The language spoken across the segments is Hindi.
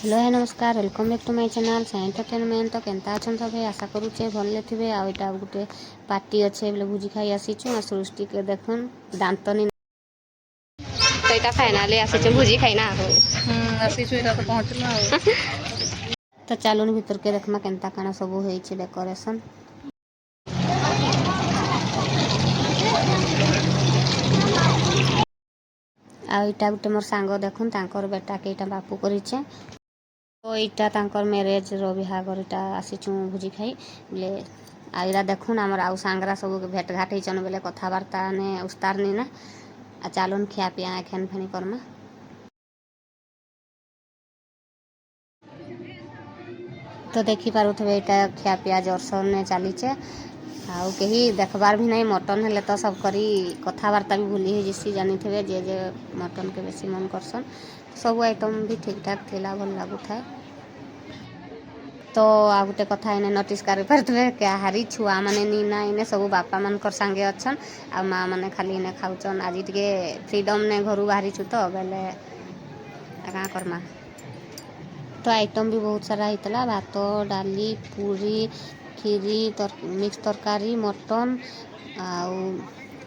हेलो है नमस्कार welcome back to my channel Sai entertainment. तो केनता अच्छन सब आशा करूचे भले थे। आईटा गोटे पार्टी अच्छे बोले भोजी खाई आसीचु आ सृष्टि के देखुन दांतनी तो इटा फाइनली आसीचु भोजी खाई ना हो आसीचु इटा तो पहुंचला तो चलुन भीतर के देखमा केनता काना सब होईचे डेकोरेशन। आ इटा गोटे मोर सांग देखुन तांकर बेटा के इटा बापू करिचे। तो इटा तांकर मैरेज रो बिहागर इटा आसीचु भोजी खाई बोले आईरा देखुन आमर आउ सांगरा सब भेट घाट होइचन बोले कथाबार्ता ने उस्तारनी ना आ चालुन खिया पिया एखेन फेनी करमा। तो देखी पारुथबे इटा खिया पिया जोरसोर ने चलीचे आउ कहीं देखबार भी नहीं मटन हेले तो सब करी कथाबार्ता भी भूली हो जैसी जानी थे जे मटन के बेसी मन करसन। सब आइटम भी ठीक ठाक थिला भल लागू थाए। तो आ गोटे कथा इने नोटिस कर पारे क्या हारी छुआ माने नी ना इने सब बापा मानकर सांगे अच्छन आ माँ माने खाली इने खाउचन। आज टिके फ्रीडम ने घर बाहरी छु तो बेले क्या करमा। तो आइटम भी बहुत सारा होता भात डाली पूरी खीरी मिक्स तरकारी मटन आउ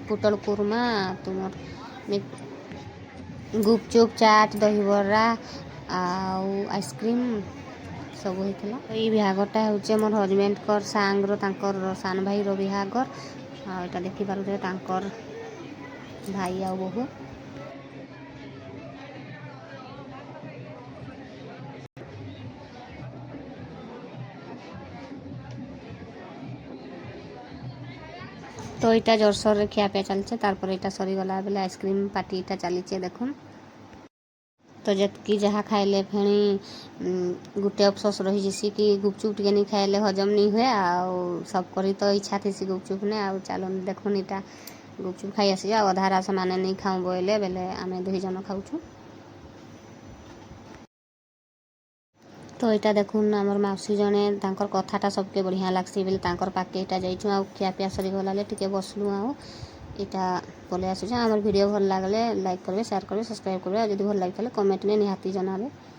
पुटल कुरमा तुम गुपचुप चाट दहीबरा आउ आइसक्रीम सब होता। तो ये बिहागरटा हूँ मोर हजबैंड कर सांग्र तांकर सान भाई रो बिहागर आटा देखी पारे तांकर भाई आ बहु। तो इटा जोरसोर खिया पिया चलचे तारपर इटा सरीगला बेले आइसक्रीम पार्टी इटा चलीचे देखुन। तो जतकी जहाँ खाइले फेणी गोटे अफसोस रही जैसी कि गुपचुप टे नहीं खाइले हजम नहीं हुए आउ सब करी तो इच्छा थी सी गुपचुप ने आउ चलो देखुन इटा गुपचुप खाई आसी आ अधारा समाने नहीं खाऊँ बोले बेले आम दुई जन खाऊँ। तो यहाँ देखुन आमर मौसी जने तांकर कथाटा सबके बढ़िया लगसी बोले तांकर पाके इटा जाइछुँ आ खिया पिया सरी गलाले टिके बसलु आउ इटा पले आसुचे। आमर वीडियो भल लागले लाइक करबे शेयर करबे सब्सक्राइब करबे आ जदि भल लागिथले कमेंट ने निहाती जनाबे।